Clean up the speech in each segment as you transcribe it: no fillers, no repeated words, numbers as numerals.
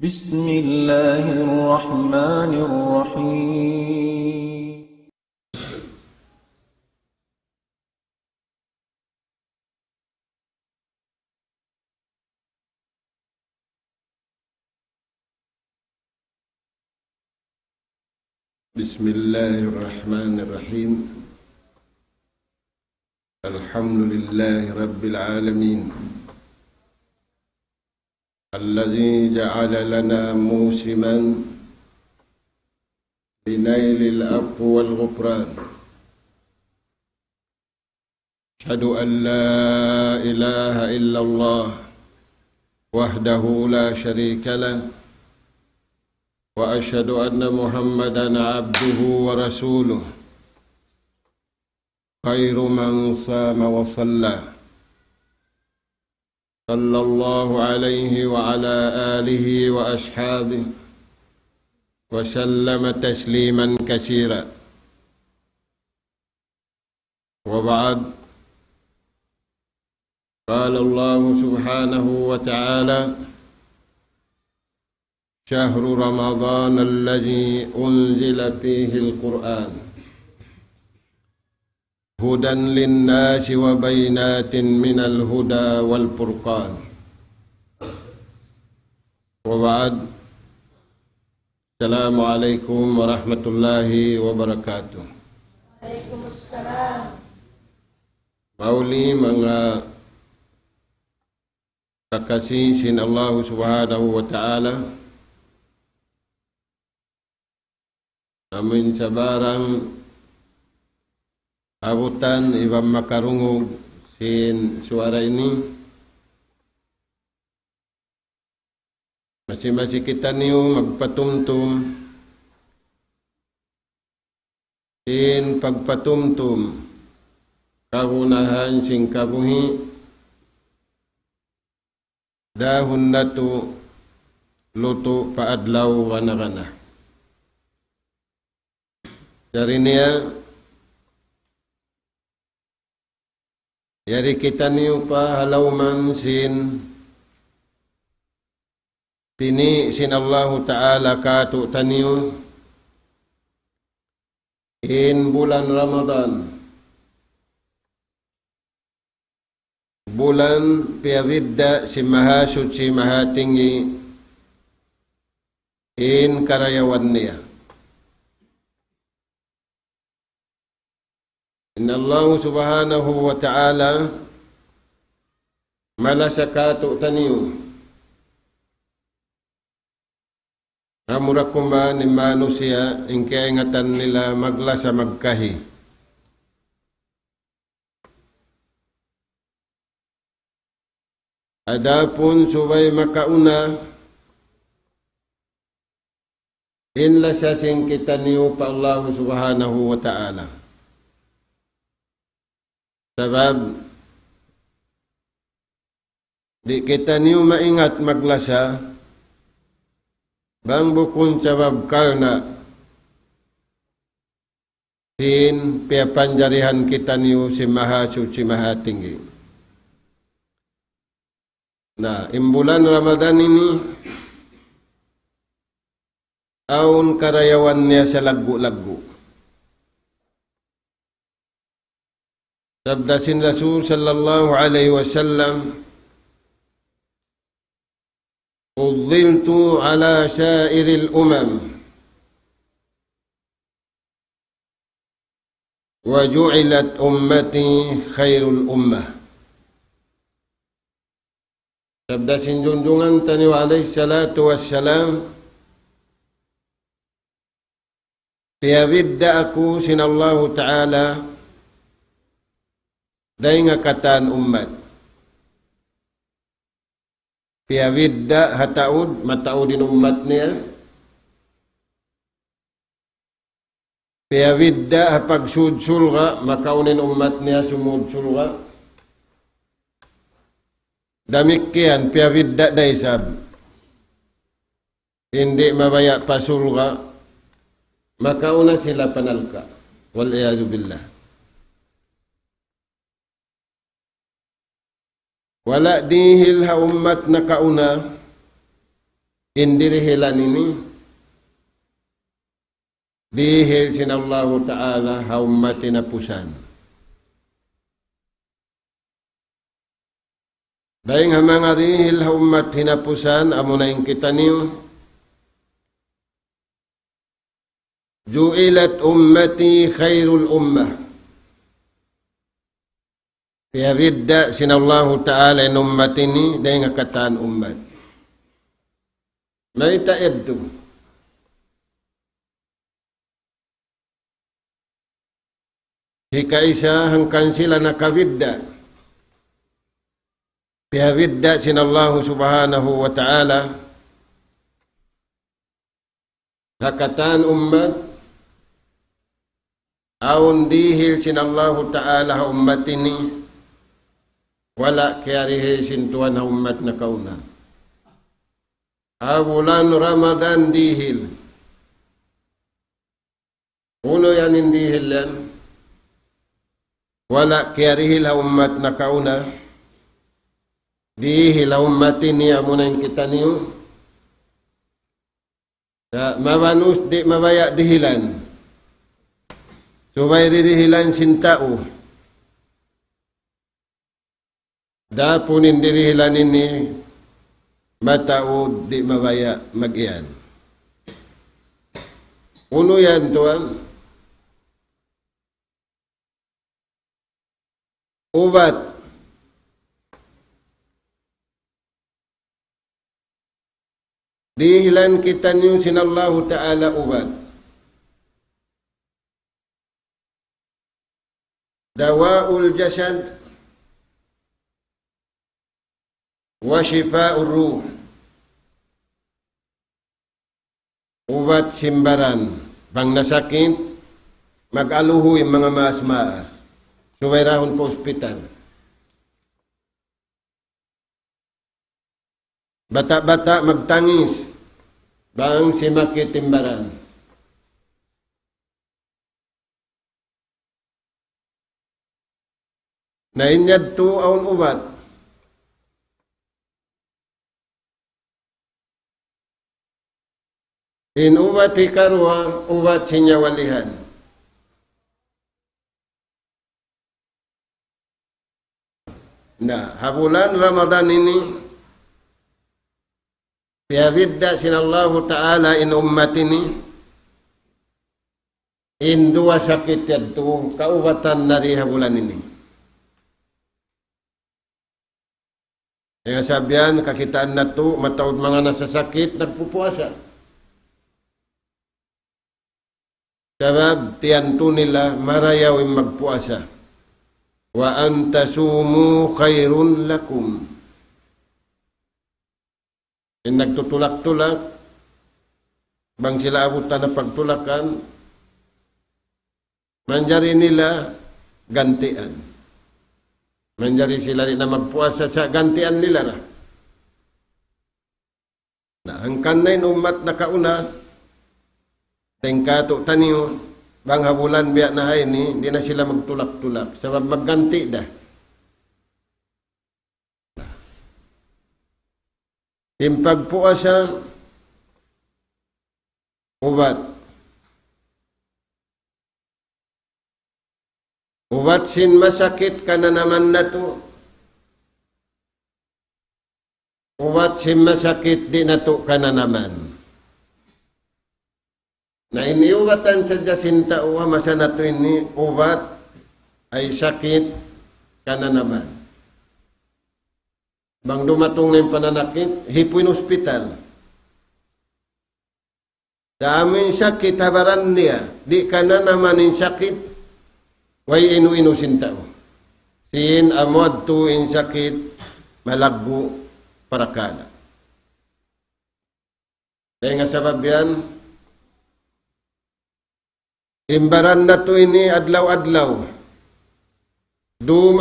بسم الله الرحمن الرحيم. بسم الله الرحمن الرحيم. الحمد لله رب العالمين الذي جعل لنا موسما لنيل العفو والغفران. أشهد أن لا إله إلا الله وحده لا شريك له، وأشهد أن محمدا عبده ورسوله، خير من صام وصلى، صلى الله عليه وعلى آله وأصحابه وسلم تسليما كثيرا. وبعد، قال الله سبحانه وتعالى: شهر رمضان الذي أنزل فيه القرآن هدى للناس وبينات من الهدى والفرقان. وبعد، السلام عليكم ورحمة الله وبركاته. Waalaikumsalam. Mauli mga kakasih sin Allah Subhanahu wa Ta'ala, amin sabarang abutan ibang makarungog sin suara ini. Masih-masih kita niyo magpatumtum sin pagpatumtum kagunahan sing kabuhi dahon natu luto paadlaw wanagana. Dari niya yari kita niyo pa halawman sin tini sin Allah Ta'ala katu taniyo in bulan Ramadan, bulan piyavidda si mahasud si mahatinggi in karayawan niya. Inna Allah Subhanahu wa Ta'ala malasakatu taniyo amurakumba ni manusia in kaingatan nila maglasa magkahi. Adapun subay makauna in lasasing kita niyo pa Allah Subhanahu wa Ta'ala. Sebab di kita niyo maingat maglasa bang bukun sabab karna sin piapanjarihan kita niyo si mahasud si mahatinggi. Nah, imbulan Ramadan ini taun karayawan niya sa lagu-lagu. Sabda sin Rasul sallallahu alaihi wasallam, فضلت على سائر الأمم وجعلت أمتي خير الأمة. Sabda sinjunjungan tani alaihi salatu wassalam, piyabidda aku sin Allah Ta'ala day nga katan ummat. Piyabidda hataud mataudin umat niya. Piyabidda hapagsud sulga makaunin umat niya sumud sulga. Damikian piyabidda daysab hindi mabaya pasulga makauna sila panalka. Wal iyadu billah. Wala dihil ha ummat na kauna indirihilan ini dihil sinallahu ta'ala haummat tinapusan. Dahing hamang arihil haummat hinapusan amo na yung kita niyo ju'ilat ummati khairul ummah. Kaya ridda sinallahu ta'ala in ummat ini dahing akataan ummat. May taed to. Hika isa hangkan sila nakavidda. Kaya vidda sinallahu subhanahu wa ta'ala hakataan ummat aun dihil sinallahu ta'ala ha ummat ini wala kayarihe sintuan ha ummat na kauna. Bulan Ramadan dihil. Uno yan indihil yan. Wala kayarihil ha ummat na kauna. Dihil ha ummat ini amuna yung kita niyo. Mamanus di mabaya dihilan. Subay dihilan sintao. Dapunin dirihilan ini mataod di mabaya mag-iyan. Uno yan tuan. Ubat. Dihilan kita niyo sinallahu ta'ala ubat. Dawaul jasad wa shifa'ur ruh. Ubat simbaran. Pang nasakit, mag-aluho yung mga maas-maas. Suwayrahon po ospital. Bata-bata magtangis. Bang simakit timbaran. Nainyad to aun ubat. In ubat hikarwa, ubat sinyawalihan. Nah, habulan Ramadan ini biabidda sinallahu ta'ala in ummat ini in dua sakit yadto kaubatan dari habulan ini. Kaya sabihan, kakitaan na to, mataod mga nasasakit, nagpupuasa. Sabab, tiyanto nila, marayaw yung magpuasa. Wa antasumu khairun lakum. Yung nagtutulak-tulak, bang sila abutan na pagtulakan, manjari nila gantian. Manjari sila rin na magpuasa sa gantian nila. Na ang kanay umat na kauna, tengkato taniyo, bang habulan biya na hay ni, di na sila magtulak-tulak. Sabab magganti dah. Yung pagpuasa, ubat. Ubat sin masakit ka na naman na to. Ubat sin masakit di na to ka na naman. Na iniuwatan sa Jacinta uwa masa na to ini ubat ay sakit ka na naman. Bang dumatong na yung pananakit, hipuin ospital. Daming sakit habaran niya, di ka na naman yung sakit, way inu-inu sintao. Sin amod to in sakit, malagbo para kada. Kaya nga sabab yan, imbaran na to ini adlaw-adlaw.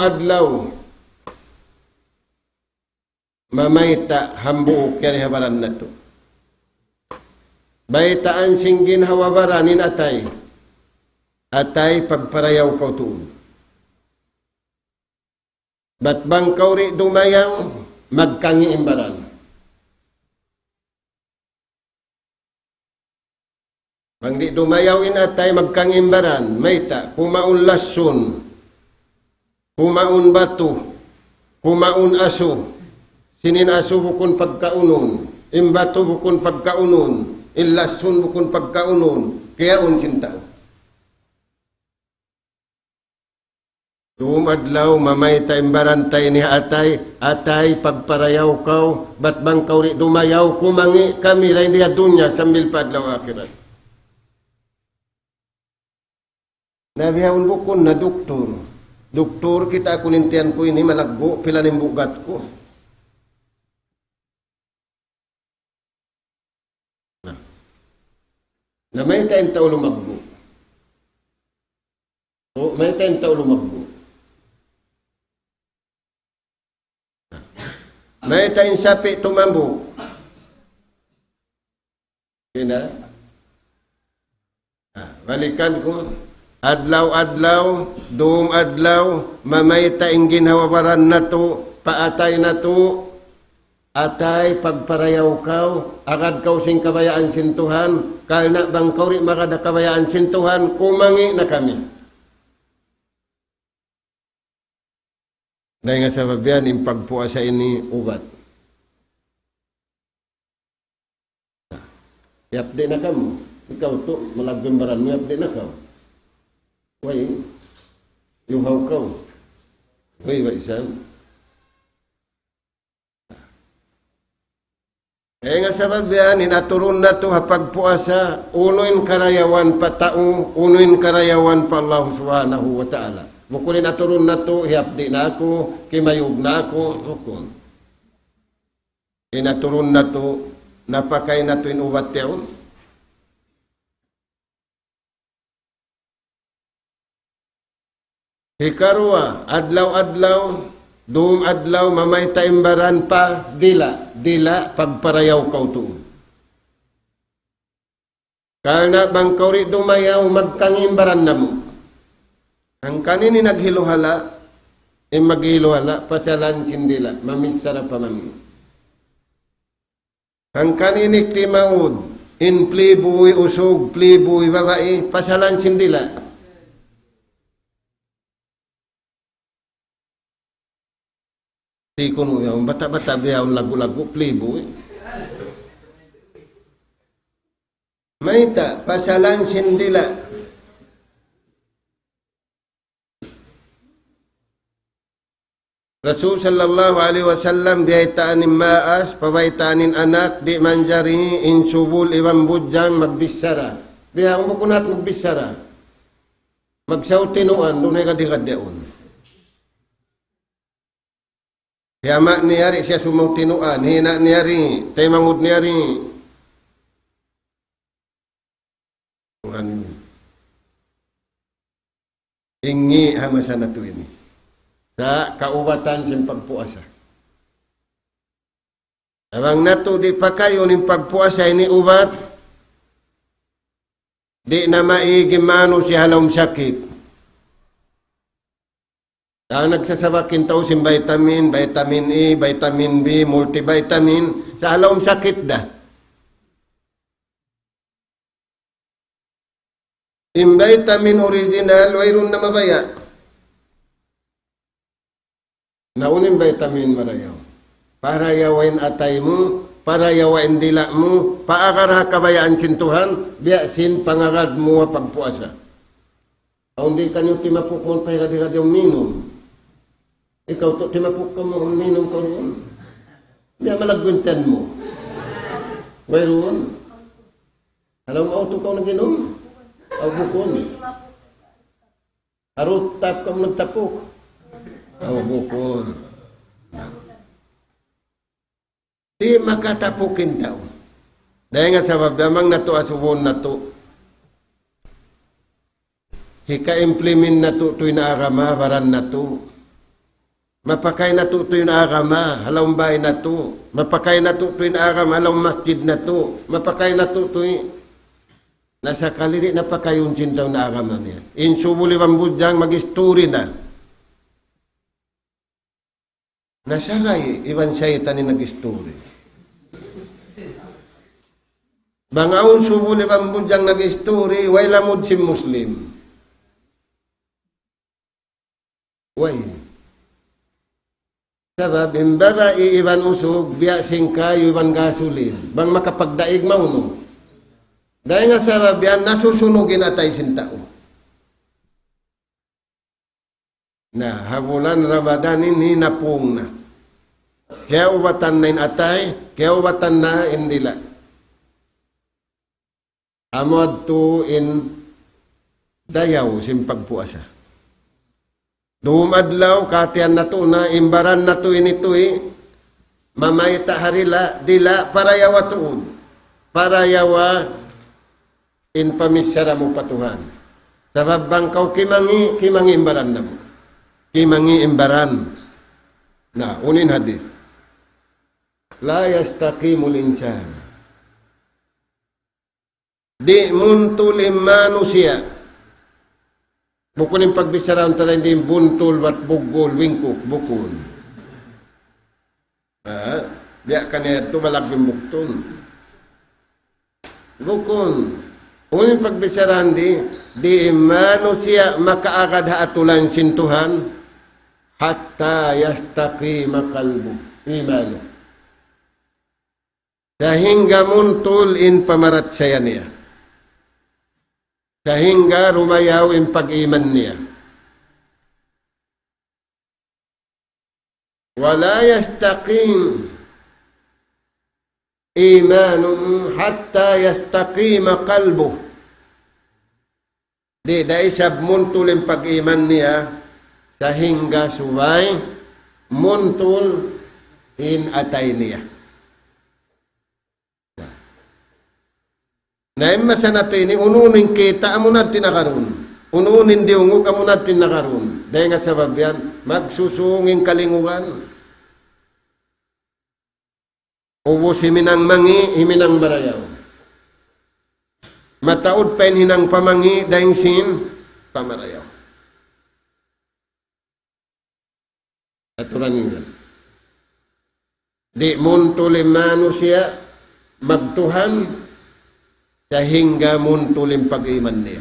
Adlaw. Mamayta hambuok kaya habaran na to. Baytaan singgin hawabaranin atay. Atay pagparayaw ko tuon. Bat bang kauri dumayang magkangi imbaran. Mangdi dumayawin atay magkangimbaran, mayta, kumaun lason, kumaun batu, kumaun aso, sinin aso bukon pagkaunon, imbato bukon pagkaunon, ilason bukon pagkaunon, kaya unsin tao. Tumadlaw, mamay taimbaran tay ni atay pagparayaw kaw, bat bang kaw ri dumayaw, kumangi kami rin diya dunya, sambil padlaw akhirat. Nabiyawon bukon na doktor. Doktor, kita kunintian ko ini malagbo, pila ning bugat ko. Na may tayong tao lumagbo. O, may tayong tao lumagbo. May tayong sapi tumambok. Kina? Balikan ko. Adlaw-adlaw, doong adlaw, mamay tayong ginawawaran na to, paatay na to, atay pagparayaw kaw, agad kaw sing kabayaan sintuhan, kahit na bang kaw rin makada kabayaan sintuhan, kumangi na kami. Dahil nga sa babian, yung pagpuasa ini ubat. Yapde na kamu. Ikaw to, malagimbaran mo, yapde na kaw. Way, yuhaw kaw. Way, isang. Nga sa babian, inaturon na to hapagpuasa, unoin karayawan pa tao, unoin karayawan pa Allah subhanahu wa ta'ala. Bukulin aturun na to, hiyapdi na ako, kimayog na ako, hukon. Inaturun na to, napakay na to inuwat yaon. Hikarwa, adlaw-adlaw, doong adlaw, mamay taimbaran pa, dila, pagparayaw kaw to. Karena bang kauri dumayaw, magkangimbaran na mo. Ang kanini naghiluhala, maghiluhala, pasalan sindila, mamisara pa mami. Ang kanini klimaud, in plibuy usog, plibuy babae, pasalan sindila. Di ko mo yung bata-bata biyaw lagu-lagu, plibuy. Maita, pasalan sindila. Rasul sallallahu alaihi wasallam biyaitaan maas, pabaitaan anak, di manjari, insubul, iwan bujang, magbisara. Biya, umukunat magbisara. Magsautinuan, doon ay kadigadaon. Hiyama niyari siya sumautinuan, hina niyari, taymangud niyari. Ingi hamasa na to ini. Sa kaubatan sa pagpuasa. Abang nato di pa kayo ng pagpuasa ini ubat, di na maigimano si halong sakit. Ang nagsasabakin tao si vitamin, vitamin E, vitamin B, multivitamin, sa halong sakit da. Yung vitamin original, mayroon na mabaya. Naunin vitamin marayaw. Para yawain atay mo, para yawain dila mo, paakara kabayaan sintuhan, biyasin pangagad mo pagpuasa. Kung di kanyo timapuk mo, pahirad-hirad yung minum. Ikaw to, timapuk ka mo, minum ka ron. Biya malagwintan mo. Mayroon. Alam mo, auto ka nag-inom? Aw bukon. Arot tap ka mo nagtapok. Aw bukon. Di makatapukin daw. Dahil nga sa babdamang na to, asubon na to. Hika-implement na to, to'y naarama, baran na to. Mapakay na to, to'y naarama, halawang bahay na to. Mapakay na to, to'y naarama, halawang masjid na to. Mapakay na to, to'y nasa kaliri na pakayon sintaw naarama niya. Insubuli bambudjang mag-story na. Nasakay, iwan siya itanin nag-story. Bangaon subo ni Bambujang nag-story, way lamod si Muslim. Way. Sabab, imbaba iiban usog, biya singka, iban gasolin. Bang makapagdaig mauno. Dahil nga sabab yan, nasusunugin atay sintao. Na, habulan Ramadan ini napung na. Kaya ubatan na atay, kaya ubatan na indila. Amod to in dayaw simpagpuasa. Dumadlaw, katian na to na, imbaran na to initoy, mamayta harila, dila, parayawa tuod. Parayawa, in pamisyara mo patuhan. Sabab bangkaw kimangi imbaran na mo. Kimangi imbaran. Na, unin hadis. La yastaqimul insan. Di muntul manusia. Bukun yung pagbisaraan tayo hindi buntul, wat bugol, wingkuk, bukun. Biya ka niya ito malaking buktun. Bukun. Kung yung pagbisaraan di manusia makaagad haatulan sintuhan, hatta yastaqima qalbu imanu. Sehingga muntul in pamarat saya niya. Sehingga rumayaw in pag-iman niya. Wala yastaqim imanuhu hatta yastaqima qalbuh. Di daisab muntul in pag-iman niya sehingga subay muntul in atay niya. Naimasa natin ini ununin kita amo natin nakaroon. Ununin diungog amo natin nakaroon. Dahil nga sabab yan, magsusunging kalingugan. Ubos himinang mangi, himinang marayaw. Mataod pa hinang pamangi, dahil sin, pamarayaw. Aturan yun. Di muntulim manusia, magtuhan, sehingga muntulim pag-iman niya.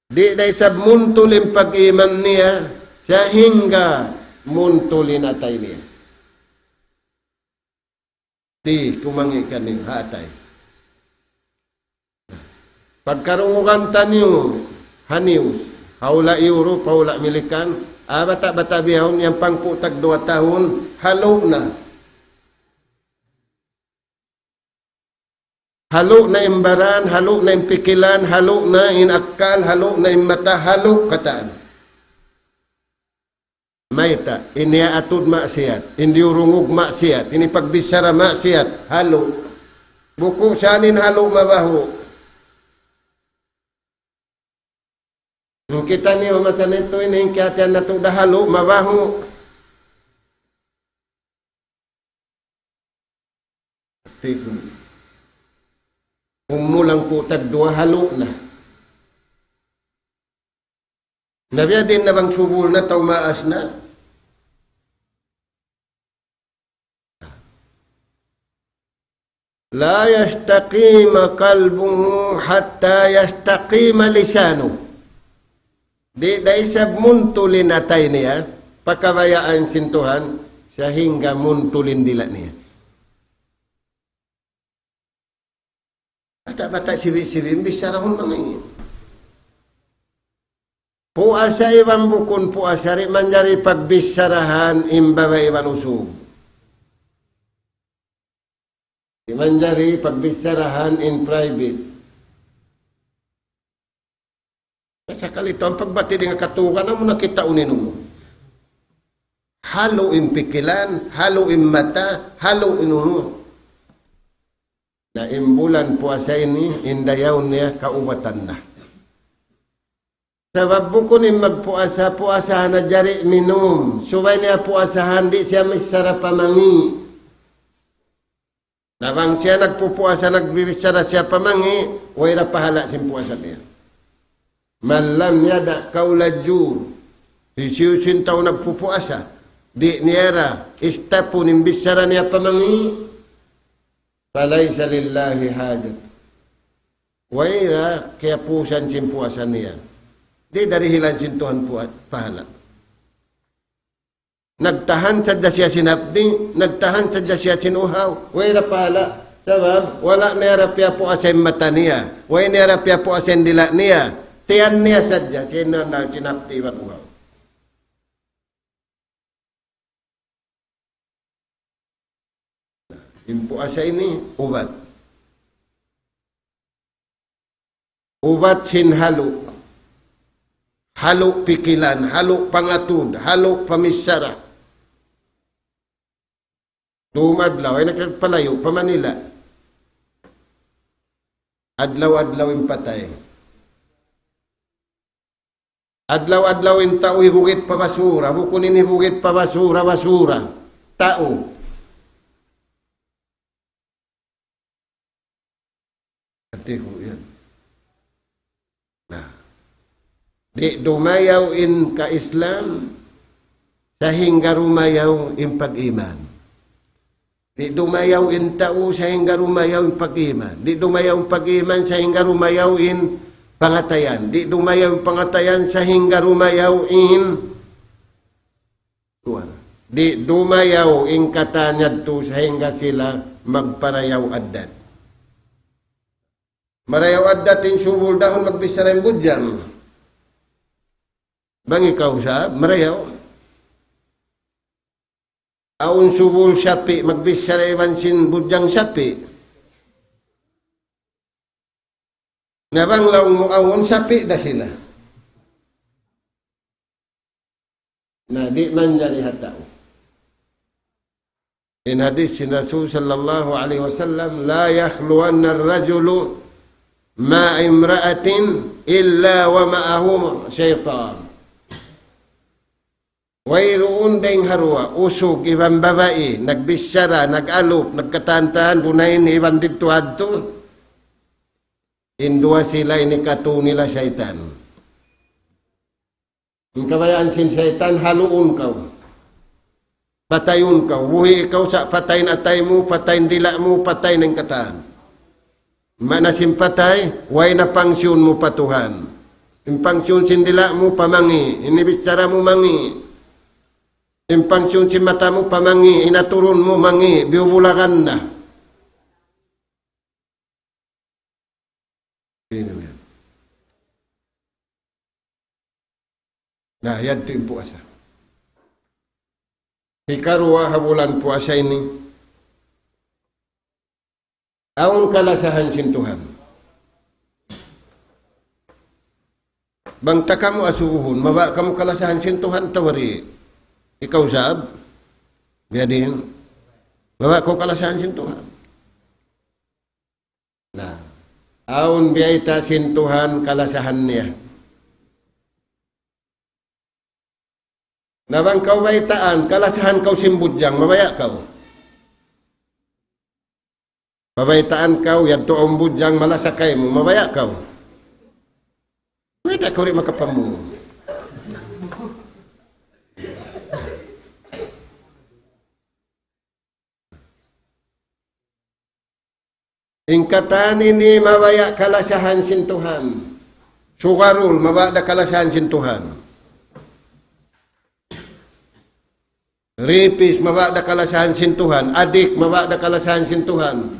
Di dahil sa muntulim pag-iman niya, sehingga muntulin atay niya. Di kumangi ka ng hatay. Pagkarungukan tanyo, hanius, haula Europe, haula Amerikan, bata-bata bihon, yung pangputag 2 tahun, halo na. Halo na imbaran, halo na impikilan, halo na inakal, halo na imata, halo kataan. Mayta, ini atud maksiat, hindi urungog maksiat, ini pagbisara maksiat, halo. Buku sanin halo mabaho. Nung kita niyo masan ito, ini katian na itong halo mabaho. Tigong. Kung mulang putag 2 halo na. Nabiya din na bang subul na taumaas na? La yastaqima qalbuhu hatta yastaqima lisanu. Di daisab muntulin atay niya, pakabayaan sintuhan, sehingga muntulin dila niya. Bata-bata siwi-siwi, bisarahon mga iyan. Puasa iwan bukun puasa, rin manjari pagbisarahan, imbaba iwan usog. Manjari pagbisarahan in private. Sa kalito, ang pagbati din nga katukan, ang nakita unin mo. Halo in pikilan, halo in mata, halo in uno. Na imbulan puasa ini, indayaw niya kaubatan na. Sabab bukun yung magpuasa, puasahan na jari minum. Subay niya puasahan, di siya may sarap pamangi. Nabang siya nagpupuasa, nagbibisara siya pamangi, wala pahala siyang puasa niya. Malam yada kaulajur, isiusin tao nagpupuasa, di niyara, istapo nimbisara niya pamangi, falaysa lillahi hajat. Waira kaya pusan simpuasan niya. Di dari hilan sintuhan po at pahala. Nagtahan sadya siya sinapdi, nagtahan sadya siya sinuhaw. Waira pahala. Sabab, wala nera piya po asen mata niya. Way nera piya po asen dila niya. Tiyan niya sadya, sino na sinapdi at uhaw. Impuasa ini ubat. Ubat sin halo. Halo pikilan, halo pangatud, halo pamisara. Dumadlaw ay nagpalayo pa Manila. Adlaw-adlaw yung patay. Adlaw-adlaw yung tao hibugit pa basura, bukunin hibugit pa basura, basura. Tao. Ati ko yan. Nah. Di dumayaw in ka-Islam, sahingga rumayaw in pag-iman. Di dumayaw in tao, sahingga rumayaw in pag-iman. Di dumayaw in pag-iman, sahingga rumayaw in pangatayan. Di dumayaw in pangatayan, sahingga rumayaw in tuwan. Di dumayaw in katanyad to, sahingga sila magparayaw addat. Marayaw addat in subul dahon magbisaray budyang. Bang ikaw sa marayaw? Aun subul sapi, magbisaray mansin budyang sapi. Nabang laong mo awon sapi da sila. Na di man jari hatao. In hadis sin Rasul sallallahu alaihi wasallam, la yakhluwanna ar-rajulu ma imra'atin illa wa ma'ahu syaitan. Wayroon ding harwa, usog, ibang babae, nagbisyara, nag-alop, nagkatantahan, bunayin, ibang dito adto. Indua sila inikatu nila syaitan. Ang kabayaan sin syaitan, haluun kau. Patayun kau. Buhi ikaw sa patayin atay mo, patayin dila mo, patayin ng kataan. Manasim patay, way na pangsyon mo patuhan. Yung pangsyon sin dila mo, pamangi. Inibisyara mo, mangi. Impangsyon si mata mo pamangi, inaturun mo mangi, biubulakan na. Nah, yan ito yung puasa. Ikarua habulan puasa ini. Aung kalasahan sin Tuhan. Bangta kamu asuhun, maba kamu kalasahan sin Tuhan tawari. Ikaw sab, biadin, bawa ko kalasahan sin Tuhan. Nah, aun biyaita sin Tuhan kalasahan niya. Nabang kau baitaan, kalasahan kau simbudyang, mabaya kau. Mabaitaan kau, yadto ang budyang malasakay mo, mabaya kau. Pwede kau rin makapamu. Ingkatan ini mabaya kalasahan sin Tuhan. Sugarul, mabada kalasahan sin Tuhan. Ripis, mabada kalasahan sin Tuhan. Adik, mabada kalasahan sin Tuhan.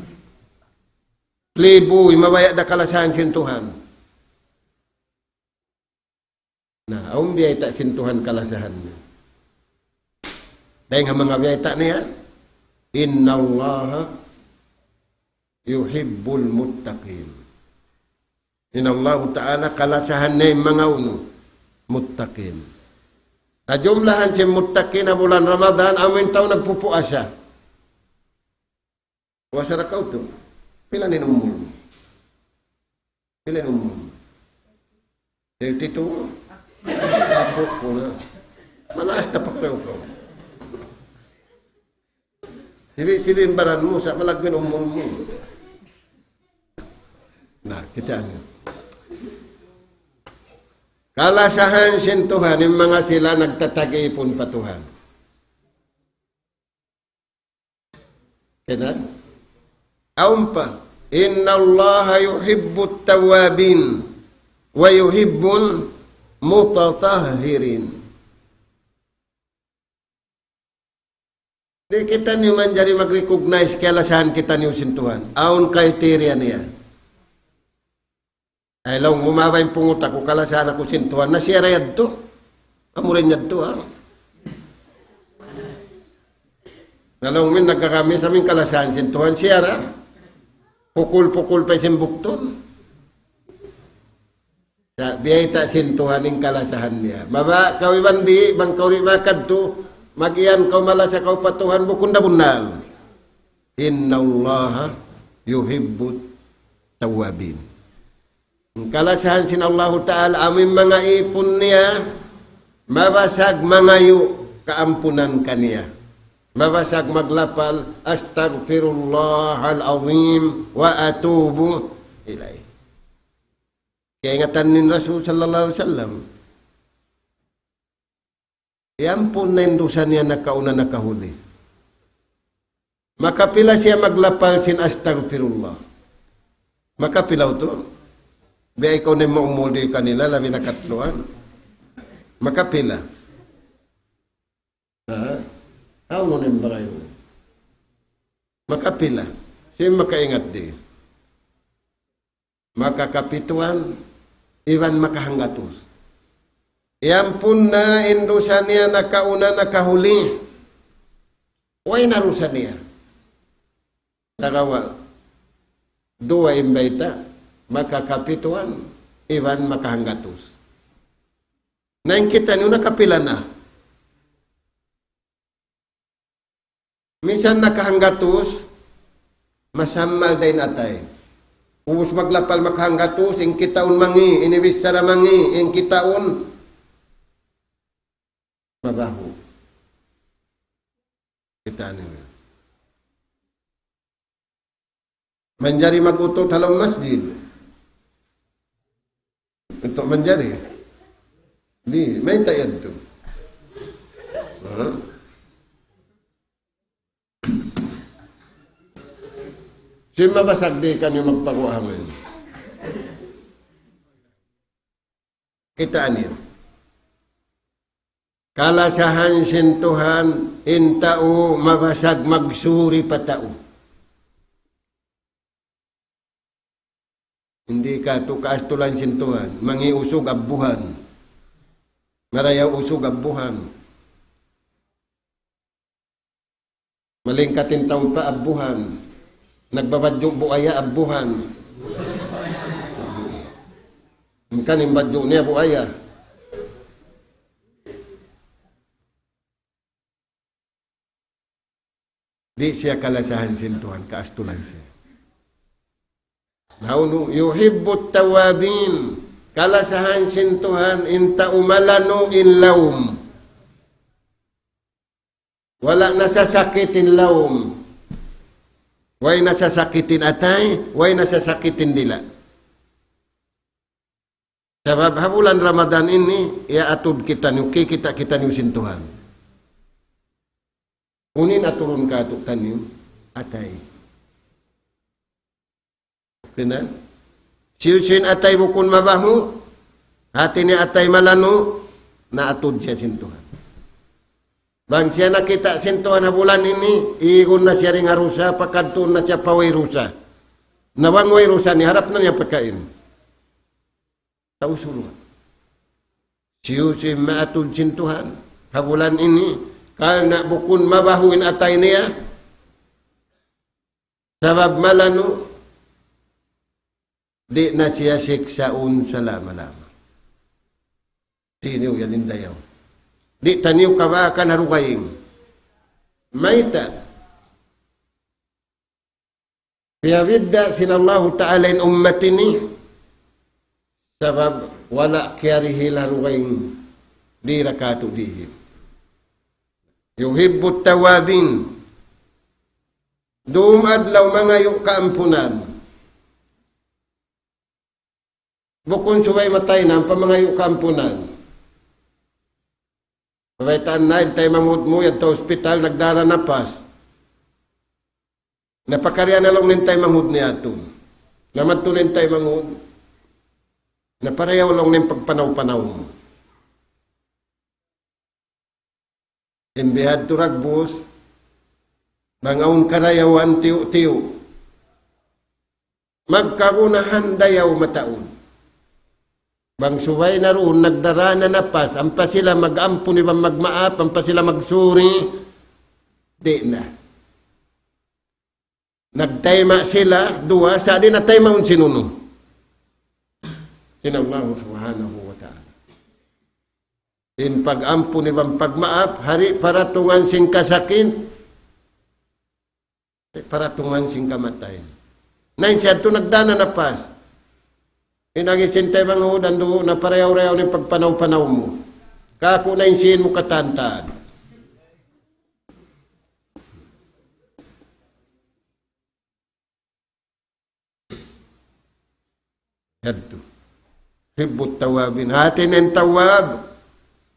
Playboy, mabaya da kalasahan sin Tuhan. Nah, ang biyay tak sin Tuhan kalasahan. Dahil nga mga biyay tak niya, Inna Allaha yuhibbul muttaqin. Inna Allah Ta'ala kalasahan na yung mga uno, muttaqin. Na jumlahan si muttaqin na bulan Ramadan, amin taon nagpupuasa. Puasa na kau to. Pila ni umul? Pila ni umul? 32? Ako ko na. Malaas na paklaw ko. Sili baran mo sa malagmin umul mo. Nah, kita ano. Kalasahan sin Tuhan, yung mga sila nagtatag-ipon pa Tuhan. Kaya Aumpa, inna Allah yuhibbut tawabin wa yuhibbul mutatahhirin. Di kita niyo man jari mag-recognize kalasahan kita niyo sintuhan. Aun kriteria niya. Ay lang mumabay punguta ko kalasahan ako sintuhan na siya rayad to. Amurin niya to ha. Nalong min nagkakami sa aming kalasahan sintuhan siya ra. Pukul-pukul pa simbukton. Sa biyay ta sintuhan ng kalasahan niya. Baba kawibandi bang kawri makad to. Magian kau malasa kau patuhan bukunda bunal. Inna Allah yuhibbut tawabin. Kalasahan sin Allah Ta'ala amin mga ipon niya, mabasag mangayo kaampunan kaniya. Mabasag maglapal, astagfirullahal azim wa atubu ilay. Kaya ingatan ni Rasul sallallahu alaihi wasallam. Iampun na indusan niya nakauna nakahuli. Makapila siya maglapal sin astagfirullah. Makapilaw to. Biya ikaw na maumuli kanila, labi na katluan. Makapila. Ha? How mo na ba kayo? Makapila. Siya makaingat di. Makakapituan, iwan makahanggatos. Iampun na indusan niya nakauna nakahuli. Way narusan niya. Nakawa. Dua imbaita. Makakapituan. Iwan makahanggatos. Nain kita niyo nakapila na. Minsan nakahanggatos. Masamal din atay. Ubus maglapal makahanggatos. Ing kitaon mangi. Inibis sara mangi. Ing kitaon mabaho. Kita niyo. Menjadi magutot dalam masjid. Untuk menjadi. Di, may tayad to. Siya mabasag di kanyo magpakuhaman. Kita niyo. Kalasahan sintuhan, intao, mabasag, magsuri patao. Hindi ka tukaas tulan sintuhan, mangiusog abuhan. Marayaw usog abuhan. Malingkatin taon pa abuhan. Nagbabadyo buaya abuhan. Kaning badyo niya buaya. Di siya kalasahan sintuhan, kaastulan siya. Nauno, yuhibbut tawabin, kalasahan sintuhan, inta umalano inlawm. Wala nasasakitin lawm. Way nasasakitin atay, way nasasakitin dila. Sabab habulan Ramadan ini, iaatod kita niyo, kita niyo sintuhan. Unin aturun ka ito tanim, atay. Okay na? Siyo-siyon atay bukun mabaho, hati ni atay malano, naatod siya sintuhan. Bang siya nakita sintuhan na bulan ini, iigon na siya ring harusa, pakadtoon na siya paway rusa. Nawang way rusa, ni harap na niya pagkain. Tausulungan. Siyo-siyon maatod sintuhan, habulan ini, kaya na bukun mabahuin atay niya. Sabab malano, di na siya siksaun sa lama-lama. Siniw yan indayaw. Di taniw kabakan harukaying. Maita. Kaya widda sinallahu ta'ala in ummatini. Sabab wala kiyarihil harukaying di rakatu dihil. Yuhibbut tawabin. Doon adlaw mangayo kaampunan. Bukon subay matay na, pamangayo kaampunan. Pabaitaan na, tayo mamud mo, yan ta ospital, nagdara na pas. Napakarya na lang nintay manghud ni aton. Naman to nintay manghud. Naparayaw lang nin pagpanaw-panaw mo. Imbihad to ragbos, bangaong karayawan tiyo-tiyo. Magkarunahan dayaw mataon. Bang suway na roon, nagdara na napas, ampa sila mag-ampo ni bang magmaap, ampa sila magsuri, di na. Nagtayma sila, dua, sa di na taymaon sinuno. Sinallahu subhanahu wa ta'ala. In pag-ampo ni bang pagmaap, hari paratungan sing kasakit, paratungan sing kamatay. Nain siya ito nagdana na pas. Inagisintay mga hudan doon na parayaw-rayaw ng pagpanaw-panaw mo. Kako na insihin mo katantaan. Yadto. Hibut tawabin. Hatin ang tawab.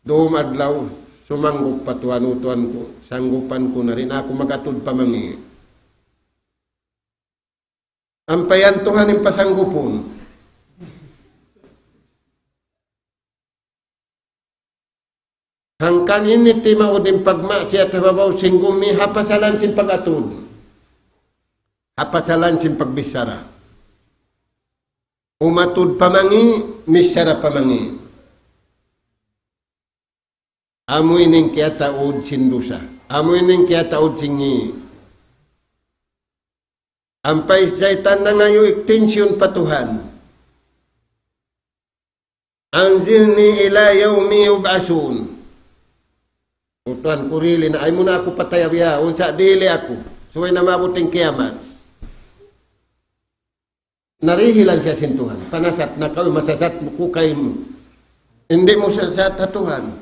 Doon adlaw. Sumanggop patuan-utuan ko. Sanggupan ko na rin. Ako magatod pa mangi. Ang payantuhan ng pasanggupon. Hangkan ini timao din pagma siya tababaw singgumi hapasalan sin pagatod. Hapasalan sin pagbisara. Umatud pamangi, misara pamangi. Amoy ning kaya taod sin dusa. Amoy ning kaya taod singi. Ampay syaitan na ngayon extension patuhan. Anzilni ila yawmi yub'asun. Utuan kurili na ay muna ako patayaw unsa dili ako. Suway na mabuting kiyamat. Narihilan siya sintuhan. Panasat na kau masasat mo kukay mo. Hindi mo sasat hatuhan.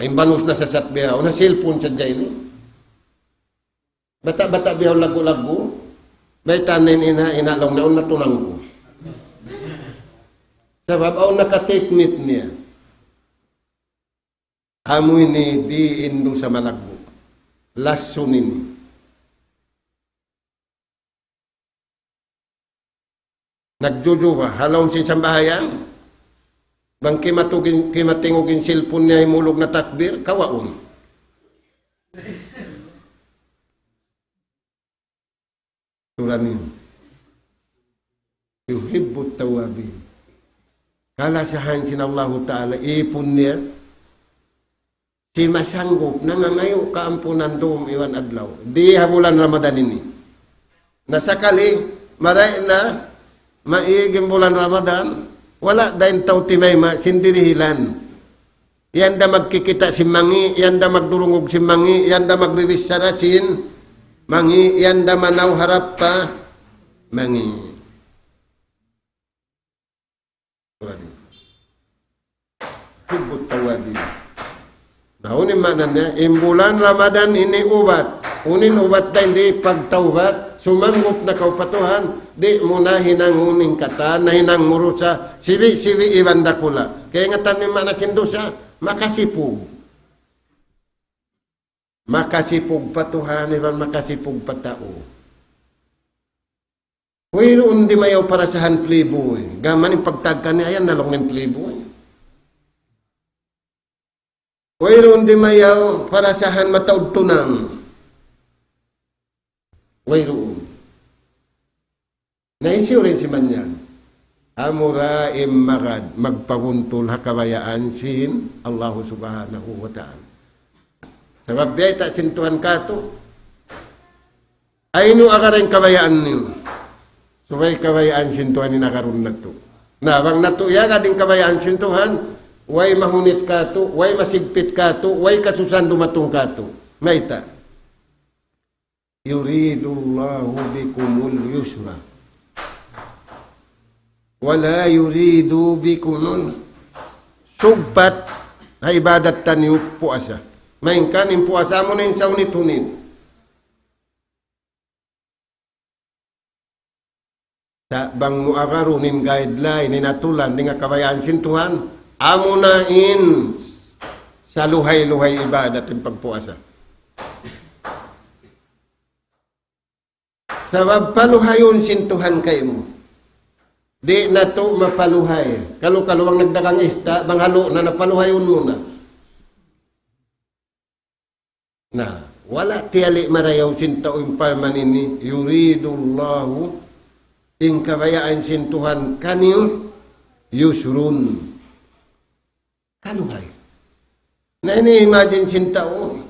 Imbanos na sasat biya. O na cellphone siya dyan eh. Bata-bata biya lagu-lagu. May tanin inalong na natunang ko. Sabab ako nakatiknit niya. Amoy ni di indo sa malagbo. Lasso nini. Nagjuju ba? Halawin sin sambahayang. Bang kimatingogin cellphone niya imulog na takbir, kawaon. Turanin. Yuhibbut tawabin. Kalasahan sin Allah Ta'ala, ipon niya. Si masanggup, nangangayo kaampunan doon iwan adlaw. Di bulan Ramadan ini. Nasakali, maray na, maiging bulan Ramadan, wala dahil tao timay sindirihilan. Yan da magkikita si mangi, yan da magdurungog si mangi, yan da magbibis sarasin, mangi, yan da manaw harap pa, mangi. Hibut tawabin. Naunin manan niya, imbulan Ramadan ini ubat. Unin ubat na hindi pagtaubat, sumanggup na kaupatuhan, di mo na hinanguning kata, na hinangmurusa, siwi-siwi iwan dakula. Kaya nga tanin mana sindusa, makasipug. Makasipug patuhan, iwan makasipug patao. Mayroon di mayaw para sa hanpliboy. Gaman yung pagtagka niya, ayan nalong ng pliboy. Mayroon di mayaw para sa han mataod tunang. Mayroon. Naisyo rin si Manyan. Amura immagad magpaguntol hakabayaan sin Allah subhanahu wa ta'ala. Sabab di ta sintuhan kato. Ay no akareng kabayaan niyo. Subay kabayaan sintuhan ni nakarun na to. Na bang natuya ka din kabayaan sintuhan. Way mahunit ka to, way masigpit ka to, way kasusan dumatong ka to. Maita. Yuridullahu bikumul yusra. Wala yuridu bikumul sugpat na ibadat taniyo puasa. Mainkan yung puasa mo na yung saunit-hunit. Sa bang muagarunin guideline, ninatulan, nga kabayaan sintuhan, amunain sa luhay-luhay ibadat yung pagpuasa. Sabab paluhayon sintuhan kayo mo. Di na to mapaluhay. Kalu-kaluwang nagdagang ista, banghalo na napaluhayon mo na. Na, wala tiyali marayaw sinta o impamanini, yuridullahu, ing kabayaan sintuhan kanyo, yusrun. Kaluhay. Na ini-imagine sinta o,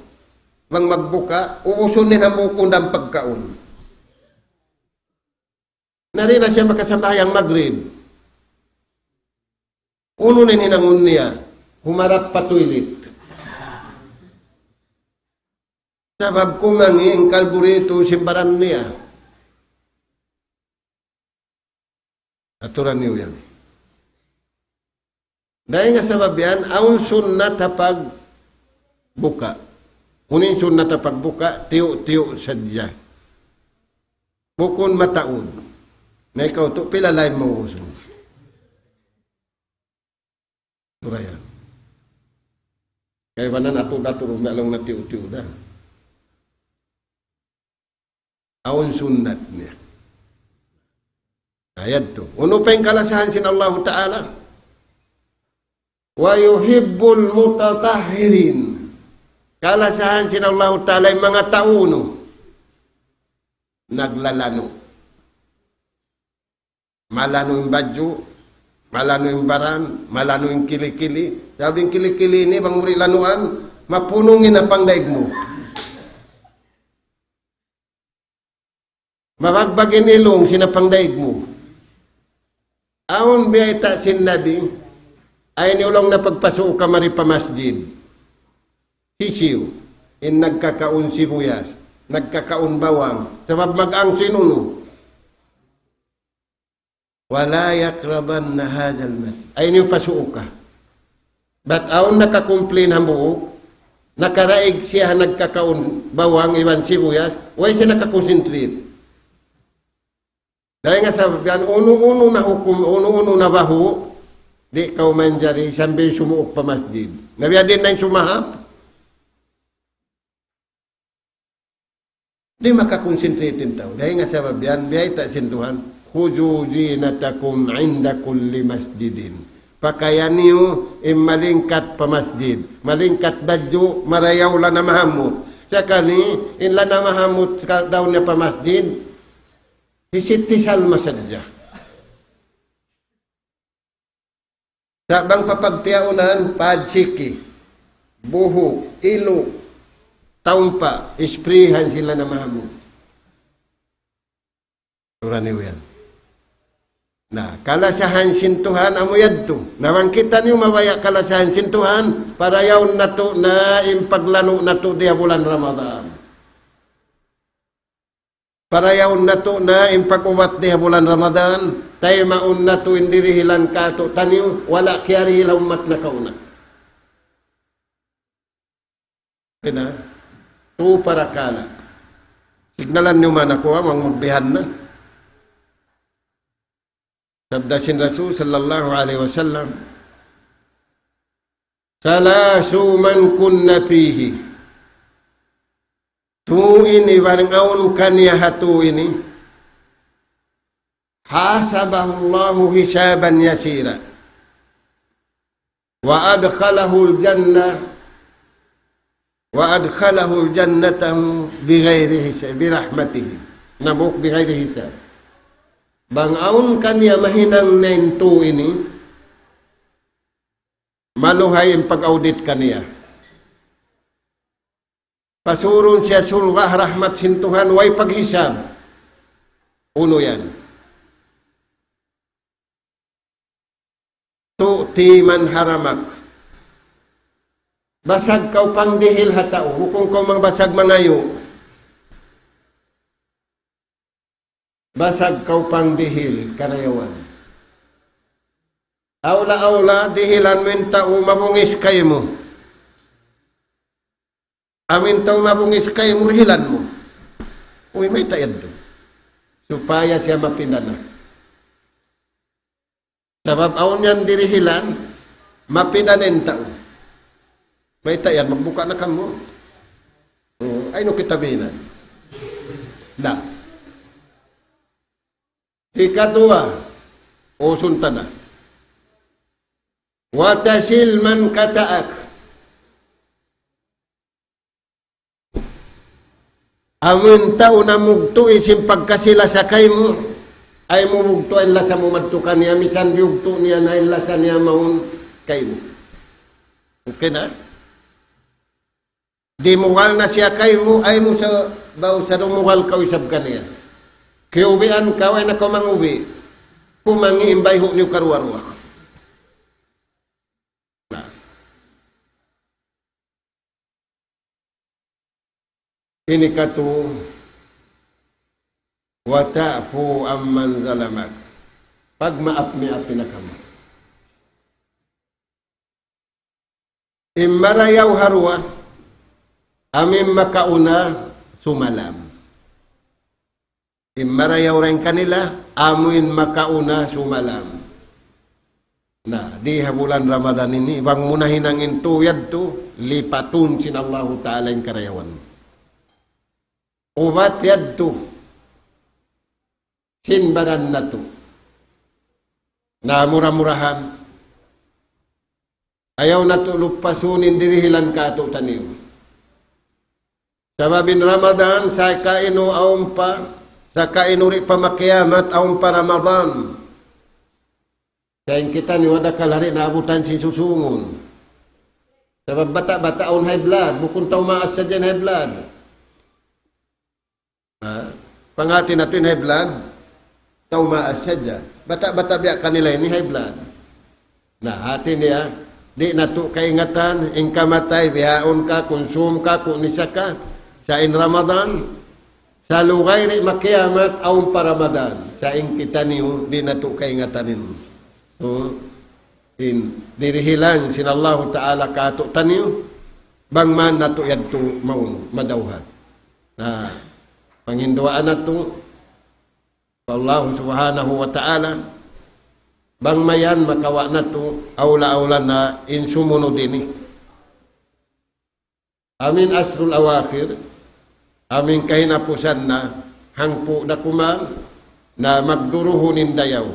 bang magbuka, uusunin ang bukong ng pagkaon. Nari na siya makasabayang Maghrib. Uno na ninangon niya, humarap pa toilet. Sabab kumangi ang kalburito simbaran niya. Aturan niyo yan. Dahil nga sabab yan, ang sunnat pag buka. Unin sunnat pag buka, tiyo-tiyo sadya. Bukon mataod. Na ikaw to, pilalain mo uso. Turayan. Kaya banan ato-dato rumya lang na tiyo-tiyo na. Awan sunnat niya. Ayad to. Uno pa yung kalasahan sin Allah Ta'ala. Wa yuhibbul mutatahirin. Kalasahan sin Allah Ta'ala yung mga tauno. Naglalano. Malano yung badyo, malano yung baran, malano yung kilikili. Sabi yung kilikili ni, bang muri lanuan, mapunungin ang pangdaig mo. Mabagbagin ilong sinapangdaig mo. Aon biyay ta sin Nabi, ay niulong na pagpasok ka mari pa masjid. Sisiw, in nagkakaun sibuyas, nagkakaun bawang, sabab mag-ang sinuno. Wala yakraban na hadal masjid. Ay niyo pasuok ka. But aon nakakumplin ang buok, nakaraig siya nagkakaun bawang, iwan sibuyas, way siya nakakonsentrate. Dahil nga sabihan, uno-uno na hukum, uno-uno na baho, di ka umanjari, sambil sumuok pa masjid. Nabiya din na yung sumahap. Di makakonsentrate tao. Dahil nga sabihan, biyay ta sintuhan, Khuju zinatakum inda kulli masjidin. Pakaian niyo malingkat pa masjid. Malingkat badyo, marayaw la na mahamut. Sakali, inla na mahamut daw niya pa masjid, isitisal masadya. Sa bang papagtiaunan, padsiki, buho, ilo, taumpa, isprihan sila na mahamut. Surah niyo yan. Na kalasahan sintuhan amuyad to. Nawang kita niyo mabaya kalasahan sintuhan para yawn na to na impaglano na to diya bulan Ramadan. Para yawn na to na impagubat diya bulan Ramadan, tayo maun na to indirihilan ka to taniyo, wala kiyari hilaw mat na kauna. Kina? To para kala. Signalan niyo man ako, magbihan na. Sabda sin Rasul sallallahu alaihi wasallam, salasu man kunna fihi. Tuin ibarang aun kanya hatu ini, hasabahu Allahu hisaban yasira, wa adkhalahu al-jannah, wa adkhalahu al-jannatahu bighairi hisab, birahmatihi, nabuk bighairi hisab. Bang aun kanya mahinang nento ini, maluhay ang pag-audit kaniya. Pasurun siya sulwah rahmat sintuhan, way paghisab. Uno yan. Tu'ti man haramak. Basag kau pang dihil hatao, kung kau mang basag mangayo, basag kau pang dihil, karayawan. Aula-aula, dihilan mo yung tao, mabungis kayo mo. Amin tao mabungis kayo mo, hilan mo. Uy, may tayad doon. Supaya siya mapinana. Sabab aon yan dirihilan, mapinanin tao. May tayad, magbuka na kamo. Ay no kitabinan. Na. Ikadua, usunta na. Watasil man kataak. Amun tao na mugto isim pagkasila sakay mo, ay mumugto ay lasa mo madtukan niya, misan yugto niya na lasa niya maun kay mo. Okay na? Di muwal na siya kay mo, ay mo sa baw sa rumuwal ka usab ka niya. Kiuwian ka, ay nako manguwi. Kumangiimbay ho niyo karuarwa. Ini katu wa ta'fu amman zalamak. Pag maap-miap na kamo. Imarayaw harwa amin makauna sumalam. Imarayaw rin kanila amin makauna sumalam. Na di bulan Ramadan ini bang munahin ang intuyad to lipatun sinallahu ta'ala yung karayawan. Ubat yadto sinbaran na to na mura-murahan ayaw na to lupasunin dirihilan ka to taniw sababin Ramadan sa kaino aum pa sa kainuri pa makiamat aum pa Ramadan kain kita ni wada kalari na abutan si susungon sabab bata-bata on high blood bukun taw maas sa dyan high blood. Pangati natin high blood, tao maas siya dyan. Bata-bata biya kanila ini high blood. Na hati niya, di na to kaingatan, ing kamatay, bihaon ka, konsum ka, kunisa ka, sa in Ramadan, sa lugay rin makiamat, aum pa Ramadan, sa ing kita niyo, di na to kaingatanin. So, in dirihilan, sinallahu ta'ala kato taniyo, bang man na to yadto maun, madawhat. Na, panghinduaan na ito, Allah subhanahu wa ta'ala, bang mayan makawa na ito, awla-awla na insumuno dini. Amin asrul awakhir, amin kahinapusan na, hangpo na kuman, na magduruhunin dayaw.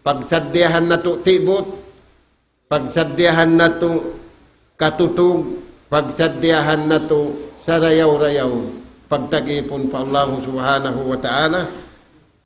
Pagsadyahan na ito tibot, pagsadyahan na ito katutog, pagsadyahan na ito sarayaw-rayaw. Pagtagipon pa Allah subhanahu wa ta'ala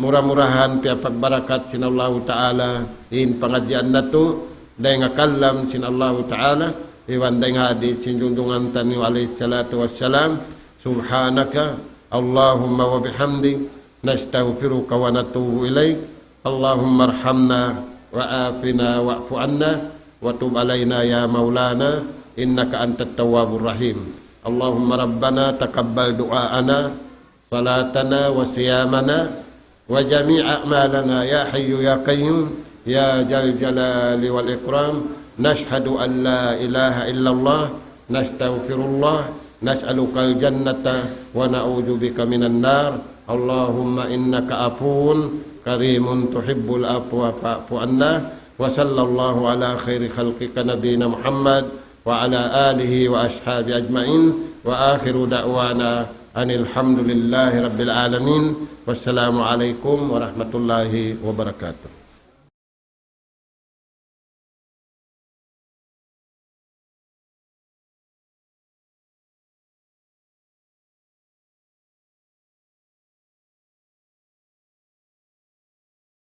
murah-murahan piya pagbarakat sin Allah ta'ala in pangadyan na to day nga kalam sin Allah ta'ala iwan day nga hadith sin jundungan taniyo alayhi salatu wassalam subhanaka Allahumma wa bihamdi nastaghfiruka wa natubu ilayk Allahumma arhamna wa afina wa'fu anna wa tub alayna ya maulana innaka antat tawwabur rahim Allahumma rabbana taqabbal du'aana salatana wa siyamana wa jami' a'malana ya hayyu ya qayyum ya jal jalali wal ikram nashhadu an la ilaha illallah nastaghfirullah nas'aluka al jannata wa na'udzu bika minan nar Allahumma innaka afuwun karimun tuhibbul afwa fa'fu anna wa sallallahu ala khairi khalqika nabiyina Muhammad وعلى آله وأصحابه أجمعين وآخر دعوانا أن الحمد لله رب العالمين والسلام عليكم ورحمة الله وبركاته